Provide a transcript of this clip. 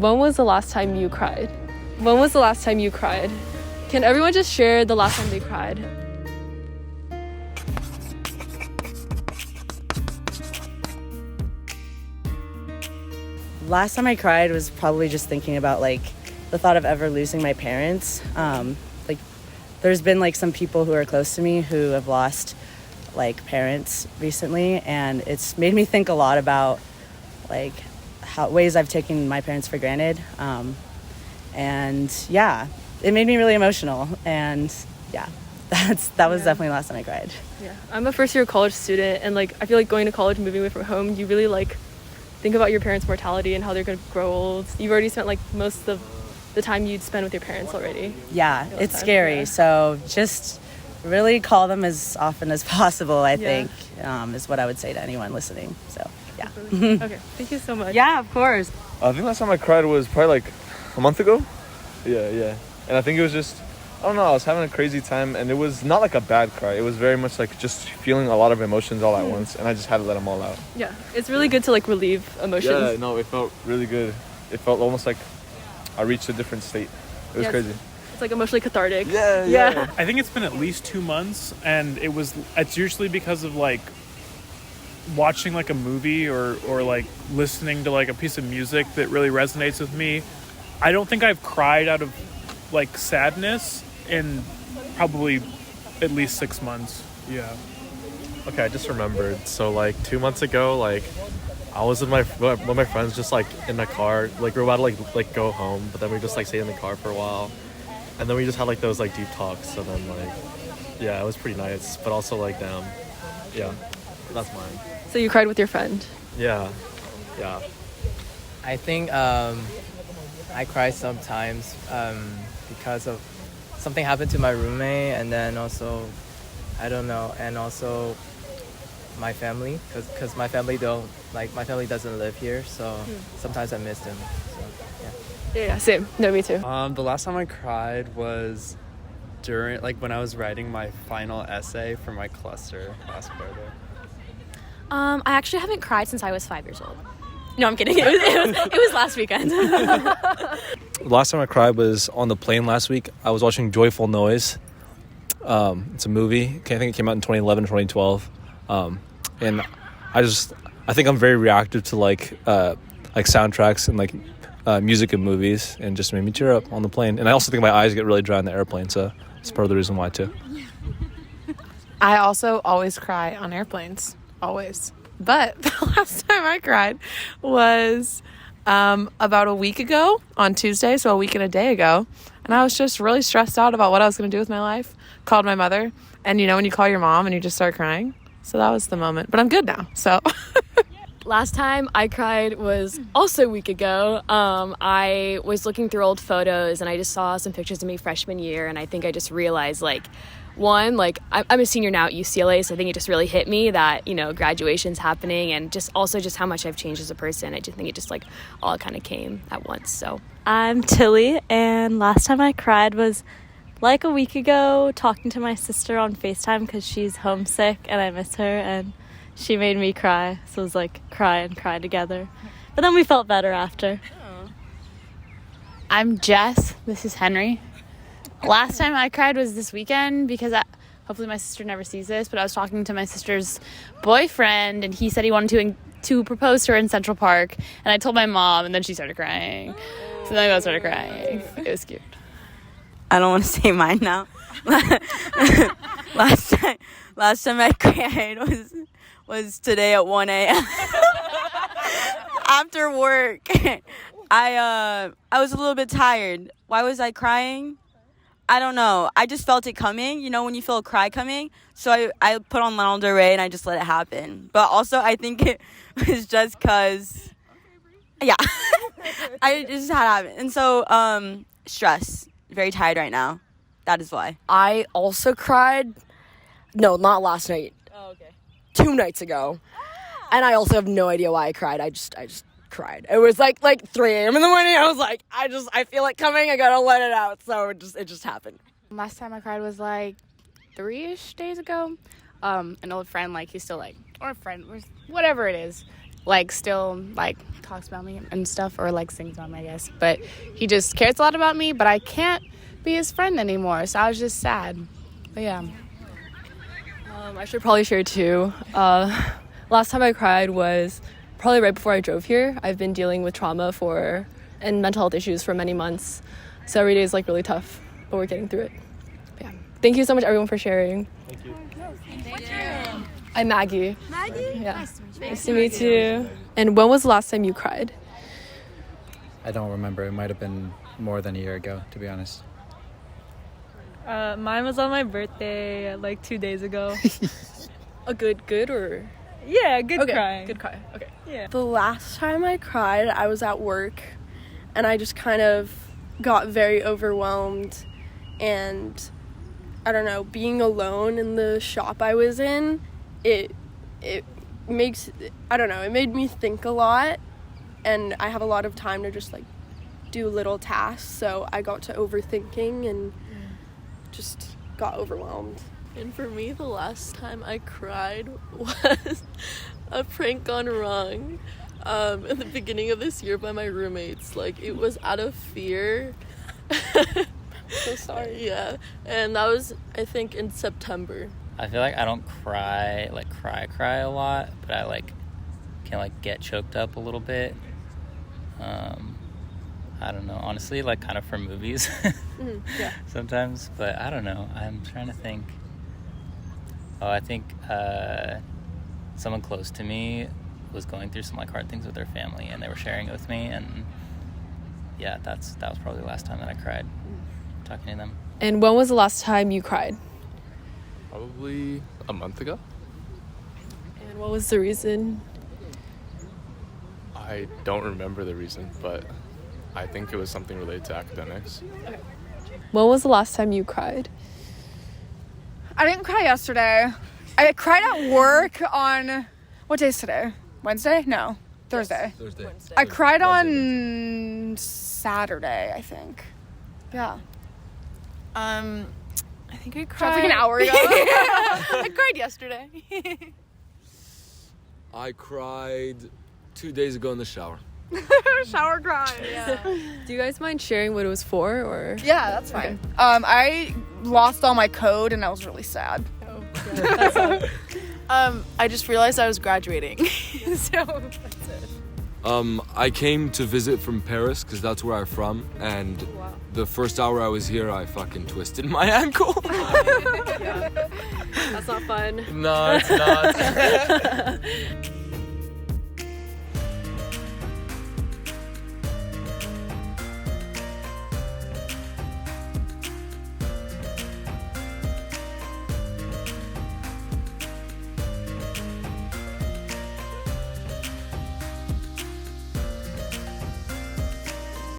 When was the last time you cried? When was the last time you cried? Can everyone just share the last time they cried? Last time I cried was probably just thinking about like the thought of ever losing my parents. Like there's been like some people who are close to me who have lost like parents recently, and it's made me think a lot about like how ways I've taken my parents for granted. And yeah, it made me really emotional, and yeah, that was definitely the last time I cried. Yeah, I'm a first year college student, and like I feel like going to college and moving away from home, you really like think about your parents' mortality and how they're going to grow old. You've already spent like most of the time you'd spend with your parents already. Yeah, it's scary. Yeah. So just really call them as often as possible, I think, is what I would say to anyone listening. So, yeah. Okay, thank you so much. Yeah, of course. I think last time I cried was probably like a month ago. Yeah. And I think it was just, I don't know, I was having a crazy time, and it was not like a bad cry. It was very much like just feeling a lot of emotions all at once, and I just had to let them all out. Yeah, it's really good to like relieve emotions. Yeah, no, it felt really good. It felt almost like I reached a different state. It was crazy. It's like emotionally cathartic. Yeah. I think it's been at least 2 months, and it's usually because of like watching like a movie or like listening to like a piece of music that really resonates with me. I don't think I've cried out of like sadness in probably at least 6 months. Yeah. Okay, I just remembered. So like 2 months ago, like I was with one of my friends just like in the car, like we were about to like go home, but then we just like stayed in the car for a while, and then we just had like those like deep talks, and then like yeah, it was pretty nice, but also like damn, yeah, that's mine. So you cried with your friend? Yeah. I think I cry sometimes because of something happened to my roommate, and then also I don't know, and also my family, because my family doesn't live here, so sometimes I miss them. So Yeah, same. No, me too. The last time I cried was during when I was writing my final essay for my cluster last quarter. I actually haven't cried since I was 5 years old. No, I'm kidding. It was last weekend. Last time I cried was on the plane last week. I was watching Joyful Noise. It's a movie. I think it came out in 2011, 2012. And I think I'm very reactive to like soundtracks and like music in movies, and just made me tear up on the plane. And I also think my eyes get really dry on the airplane, so it's part of the reason why too. I also always cry on airplanes. Always. But the last time I cried was about a week ago on Tuesday, so a week and a day ago. And I was just really stressed out about what I was going to do with my life. Called my mother. And you know when you call your mom and you just start crying? So that was the moment. But I'm good now, so. Last time I cried was also a week ago. I was looking through old photos, and I just saw some pictures of me freshman year, and I think I just realized, I'm a senior now at UCLA, so I think it just really hit me that, graduation's happening, and just how much I've changed as a person. I just think it just all kind of came at once. So I'm Tilly, and last time I cried was like a week ago, talking to my sister on FaceTime because she's homesick and I miss her, and she made me cry. So it was cry and cry together. But then we felt better after. I'm Jess. This is Henry. Last time I cried was this weekend because hopefully my sister never sees this, but I was talking to my sister's boyfriend, and he said he wanted to propose to her in Central Park, and I told my mom, and then she started crying. So then I both started crying. It was cute. I don't want to say mine now. Last time I cried was today at 1 a.m. after work. I was a little bit tired. Why was I crying? I don't know. I just felt it coming, when you feel a cry coming. So I put on Lana Del Rey and I just let it happen. But also I think it was just because, I just had to happen. And so, stress. Very tired right now. That is why. I also cried. No, not last night. Oh, okay. 2 nights ago. And I also have no idea why I cried. I just cried. It was like 3 a.m. in the morning. I was like, I feel it coming. I gotta let it out. So it just happened. Last time I cried was 3-ish days ago. An old friend, he's still or a friend, whatever it is, like still like talks about me and stuff, or like sings about me, I guess. But he just cares a lot about me, but I can't be his friend anymore. So I was just sad. But yeah. I should probably share too. Last time I cried was probably right before I drove here. I've been dealing with trauma and mental health issues for many months. So every day is like really tough, but we're getting through it. But yeah. Thank you so much everyone for sharing. Thank you. I'm Maggie. Maggie? Yeah. Nice to meet you. And when was the last time you cried? I don't remember. It might have been more than a year ago, to be honest. Mine was on my birthday like 2 days ago. A good or? Yeah, good Okay, cry. good cry. Okay. Yeah. The last time I cried, I was at work and I just kind of got very overwhelmed, and I don't know, being alone in the shop I was in, it makes, I don't know, it made me think a lot, and I have a lot of time to just like do little tasks, so I got to overthinking and just got overwhelmed. And for me, the last time I cried was a prank gone wrong in the beginning of this year by my roommates. Like, it was out of fear. So sorry. Yeah. And that was, I think, in September. I feel like I don't cry a lot, but I like can like get choked up a little bit. I don't know, honestly, like kind of for movies Yeah. sometimes, but I don't know. I'm trying to think. Oh, I think someone close to me was going through some like hard things with their family, and they were sharing it with me, and yeah, that was probably the last time that I cried talking to them. And when was the last time you cried? Probably a month ago. And what was the reason? I don't remember the reason, but I think it was something related to academics. Okay. When was the last time you cried? I didn't cry yesterday. I cried at work on, what day is today? Wednesday? No, Thursday. Thursday. Wednesday. I cried on Saturday, I think. Yeah. I think I Sounds cried like an hour ago. I cried yesterday. I cried 2 days ago in the shower. Shower cry. Yeah. Do you guys mind sharing what it was for, or? Yeah, that's fine. I lost all my code and I was really sad. I just realized I was graduating. So that's it. I came to visit from Paris because that's where I'm from, and the first hour I was here, I fucking twisted my ankle. Yeah. That's not fun. No, it's not.